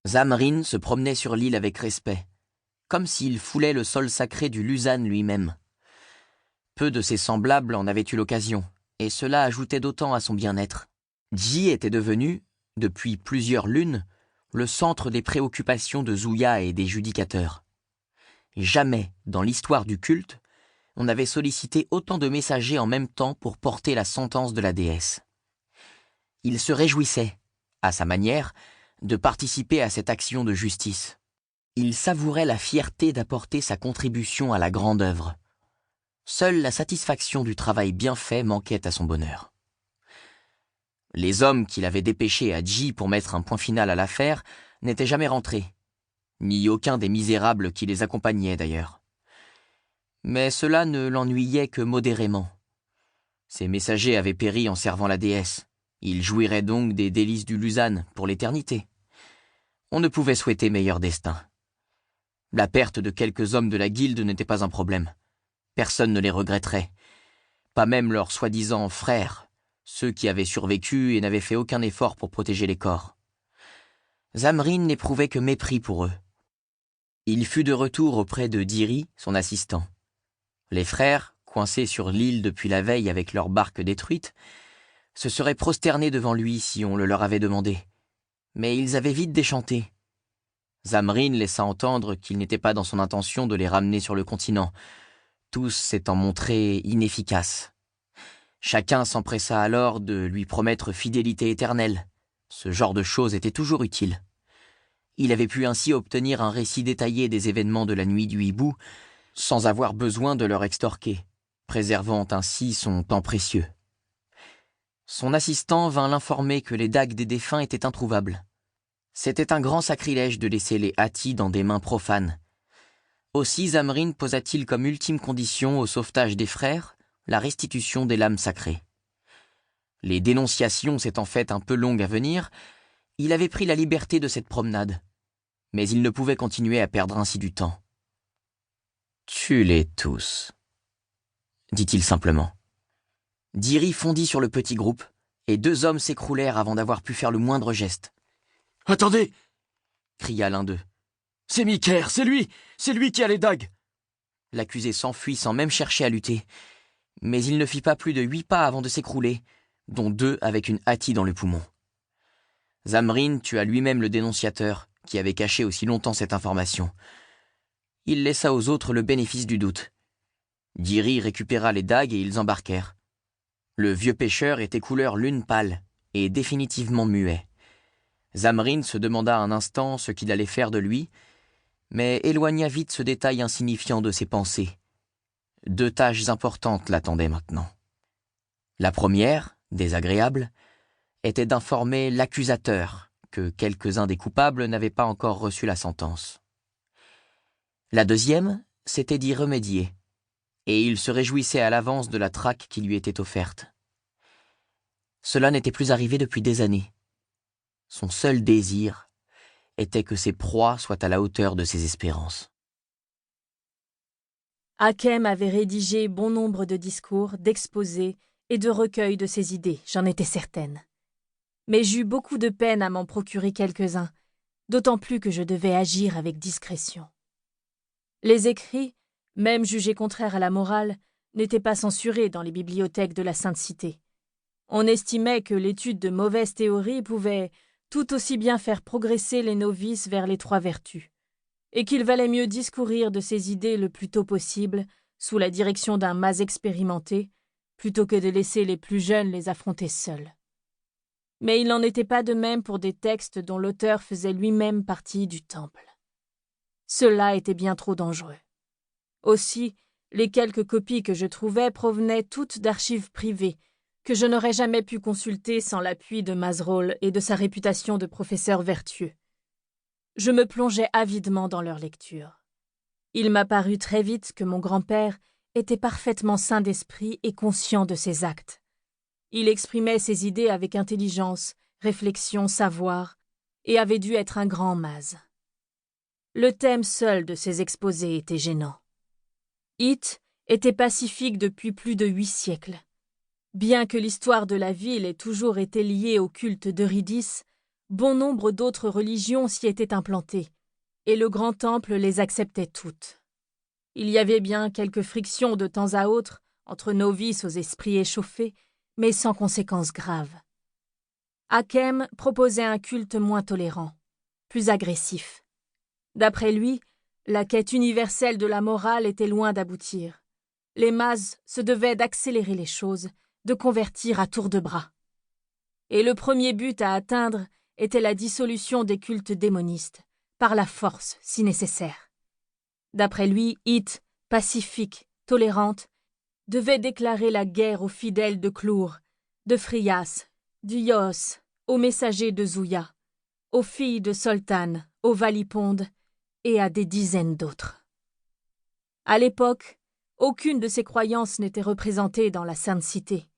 Zamrine se promenait sur l'île avec respect, comme s'il foulait le sol sacré du Lusan lui-même. Peu de ses semblables en avaient eu l'occasion, et cela ajoutait d'autant à son bien-être. Ji était devenu, depuis plusieurs lunes, le centre des préoccupations de Zouya et des judicateurs. Jamais, dans l'histoire du culte, on avait sollicité autant de messagers en même temps pour porter la sentence de la déesse. Il se réjouissait, à sa manière, de participer à cette action de justice. Il savourait la fierté d'apporter sa contribution à la grande œuvre. Seule la satisfaction du travail bien fait manquait à son bonheur. Les hommes qu'il avait dépêchés à Ji pour mettre un point final à l'affaire n'étaient jamais rentrés, ni aucun des misérables qui les accompagnaient d'ailleurs. Mais cela ne l'ennuyait que modérément. Ses messagers avaient péri en servant la déesse. Il jouirait donc des délices du Lusan pour l'éternité. On ne pouvait souhaiter meilleur destin. La perte de quelques hommes de la guilde n'était pas un problème. Personne ne les regretterait. Pas même leurs soi-disant frères, ceux qui avaient survécu et n'avaient fait aucun effort pour protéger les corps. Zamrine n'éprouvait que mépris pour eux. Il fut de retour auprès de Diri, son assistant. Les frères, coincés sur l'île depuis la veille avec leur barque détruite, se seraient prosternés devant lui si on le leur avait demandé. Mais ils avaient vite déchanté. Zamrine laissa entendre qu'il n'était pas dans son intention de les ramener sur le continent, tous s'étant montrés inefficaces. Chacun s'empressa alors de lui promettre fidélité éternelle. Ce genre de choses était toujours utile. Il avait pu ainsi obtenir un récit détaillé des événements de la nuit du hibou, sans avoir besoin de leur extorquer, préservant ainsi son temps précieux. Son assistant vint l'informer que les dagues des défunts étaient introuvables. C'était un grand sacrilège de laisser les hâtis dans des mains profanes. Aussi Zamrine posa-t-il comme ultime condition au sauvetage des frères la restitution des lames sacrées. Les dénonciations s'étant faites un peu longues à venir, il avait pris la liberté de cette promenade. Mais il ne pouvait continuer à perdre ainsi du temps. « Tue-les tous », dit-il simplement. Diri fondit sur le petit groupe, et 2 hommes s'écroulèrent avant d'avoir pu faire le moindre geste. « Attendez » cria l'un d'eux. « C'est Miker, c'est lui qui a les dagues !» L'accusé s'enfuit sans même chercher à lutter, mais il ne fit pas plus de 8 pas avant de s'écrouler, dont 2 avec une hâtie dans le poumon. Zamrine tua lui-même le dénonciateur, qui avait caché aussi longtemps cette information. Il laissa aux autres le bénéfice du doute. Diri récupéra les dagues et ils embarquèrent. Le vieux pêcheur était couleur lune pâle et définitivement muet. Zamrine se demanda un instant ce qu'il allait faire de lui, mais éloigna vite ce détail insignifiant de ses pensées. 2 tâches importantes l'attendaient maintenant. La première, désagréable, était d'informer l'accusateur que quelques-uns des coupables n'avaient pas encore reçu la sentence. La deuxième, c'était d'y remédier, et il se réjouissait à l'avance de la traque qui lui était offerte. Cela n'était plus arrivé depuis des années. Son seul désir était que ses proies soient à la hauteur de ses espérances. Hakem avait rédigé bon nombre de discours, d'exposés et de recueils de ses idées, j'en étais certaine. Mais j'eus beaucoup de peine à m'en procurer quelques-uns, d'autant plus que je devais agir avec discrétion. Les écrits, même jugés contraires à la morale, n'étaient pas censurés dans les bibliothèques de la Sainte Cité. On estimait que l'étude de mauvaises théories pouvait tout aussi bien faire progresser les novices vers les 3 vertus, et qu'il valait mieux discourir de ces idées le plus tôt possible, sous la direction d'un mas expérimenté, plutôt que de laisser les plus jeunes les affronter seuls. Mais il n'en était pas de même pour des textes dont l'auteur faisait lui-même partie du temple. Cela était bien trop dangereux. Aussi, les quelques copies que je trouvais provenaient toutes d'archives privées, que je n'aurais jamais pu consulter sans l'appui de Mazerol et de sa réputation de professeur vertueux. Je me plongeais avidement dans leur lecture. Il m'apparut très vite que mon grand-père était parfaitement sain d'esprit et conscient de ses actes. Il exprimait ses idées avec intelligence, réflexion, savoir, et avait dû être un grand mase. Le thème seul de ses exposés était gênant. It était pacifique depuis plus de 8 siècles. Bien que l'histoire de la ville ait toujours été liée au culte d'Eurydice, bon nombre d'autres religions s'y étaient implantées, et le grand temple les acceptait toutes. Il y avait bien quelques frictions de temps à autre entre novices aux esprits échauffés, mais sans conséquences graves. Hakem proposait un culte moins tolérant, plus agressif. D'après lui, la quête universelle de la morale était loin d'aboutir. Les mazes se devaient d'accélérer les choses, de convertir à tour de bras. Et le premier but à atteindre était la dissolution des cultes démonistes, par la force si nécessaire. D'après lui, Ith, pacifique, tolérante, devait déclarer la guerre aux fidèles de Clour, de Phrias, d'Ios, aux messagers de Zouya, aux filles de Soltan, aux Valipondes et à des dizaines d'autres. À l'époque, aucune de ces croyances n'était représentée dans la Sainte Cité.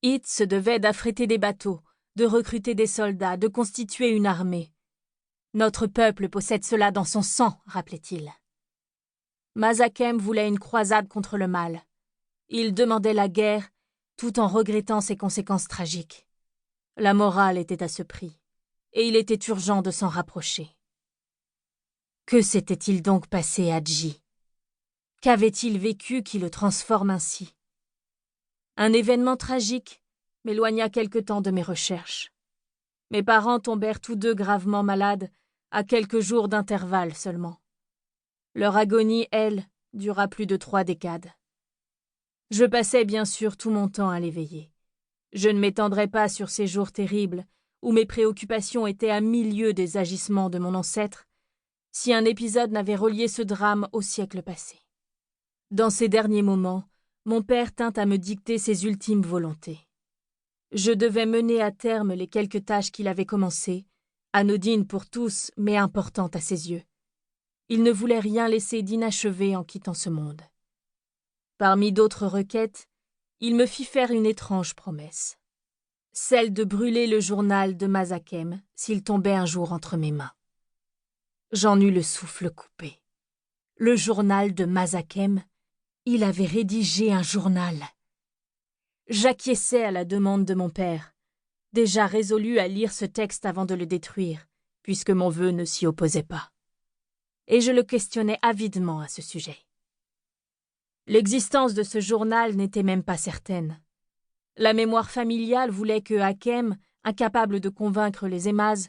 Ith se devait d'affréter des bateaux, de recruter des soldats, de constituer une armée. Notre peuple possède cela dans son sang, rappelait-il. Mazakem voulait une croisade contre le mal. Il demandait la guerre, tout en regrettant ses conséquences tragiques. La morale était à ce prix, et il était urgent de s'en rapprocher. Que s'était-il donc passé à Dji? Qu'avait-il vécu qui le transforme ainsi? Un événement tragique m'éloigna quelque temps de mes recherches. Mes parents tombèrent tous deux gravement malades, à quelques jours d'intervalle seulement. Leur agonie, elle, dura plus de 3 décades. Je passais bien sûr tout mon temps à les veiller. Je ne m'étendrai pas sur ces jours terribles, où mes préoccupations étaient à 1000 lieues des agissements de mon ancêtre, si un épisode n'avait relié ce drame au siècle passé. Dans ces derniers moments, mon père tint à me dicter ses ultimes volontés. Je devais mener à terme les quelques tâches qu'il avait commencées, anodines pour tous, mais importantes à ses yeux. Il ne voulait rien laisser d'inachevé en quittant ce monde. Parmi d'autres requêtes, il me fit faire une étrange promesse. Celle de brûler le journal de Mazakem s'il tombait un jour entre mes mains. J'en eus le souffle coupé. Le journal de Mazakem, il avait rédigé un journal. J'acquiesçai à la demande de mon père, déjà résolu à lire ce texte avant de le détruire, puisque mon vœu ne s'y opposait pas. Et je le questionnai avidement à ce sujet. L'existence de ce journal n'était même pas certaine. La mémoire familiale voulait que Hakem, incapable de convaincre les Emaz,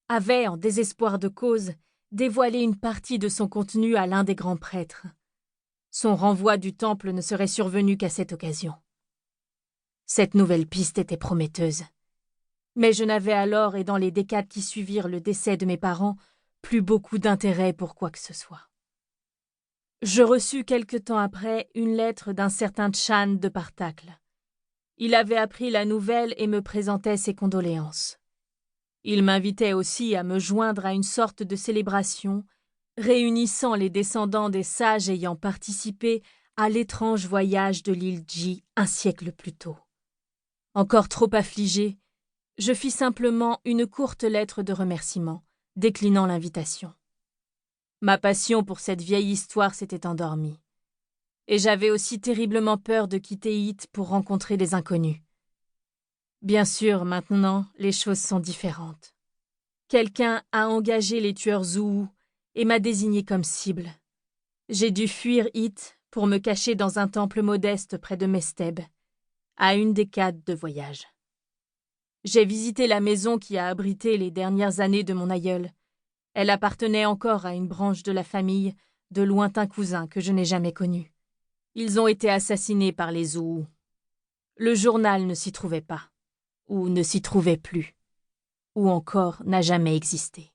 avait, en désespoir de cause, dévoilé une partie de son contenu à l'un des grands prêtres. Son renvoi du temple ne serait survenu qu'à cette occasion. Cette nouvelle piste était prometteuse. Mais je n'avais alors, et dans les décades qui suivirent le décès de mes parents, plus beaucoup d'intérêt pour quoi que ce soit. Je reçus quelque temps après une lettre d'un certain Tchan de Partacle. Il avait appris la nouvelle et me présentait ses condoléances. Il m'invitait aussi à me joindre à une sorte de célébration réunissant les descendants des sages ayant participé à l'étrange voyage de l'île Dji un siècle plus tôt. Encore trop affligé, je fis simplement une courte lettre de remerciement, déclinant l'invitation. Ma passion pour cette vieille histoire s'était endormie. Et j'avais aussi terriblement peur de quitter Ith pour rencontrer des inconnus. Bien sûr, maintenant, les choses sont différentes. Quelqu'un a engagé les tueurs Zouou et m'a désigné comme cible. J'ai dû fuir Ith pour me cacher dans un temple modeste près de Mesteb, à 1 décade de voyage. J'ai visité la maison qui a abrité les dernières années de mon aïeul. Elle appartenait encore à une branche de la famille de lointains cousins que je n'ai jamais connus. Ils ont été assassinés par les Zouou. Le journal ne s'y trouvait pas, ou ne s'y trouvait plus, ou encore n'a jamais existé.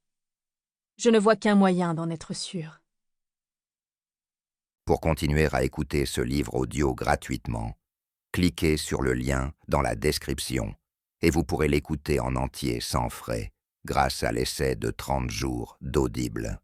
Je ne vois qu'un moyen d'en être sûr. Pour continuer à écouter ce livre audio gratuitement, cliquez sur le lien dans la description et vous pourrez l'écouter en entier sans frais grâce à l'essai de 30 jours d'Audible.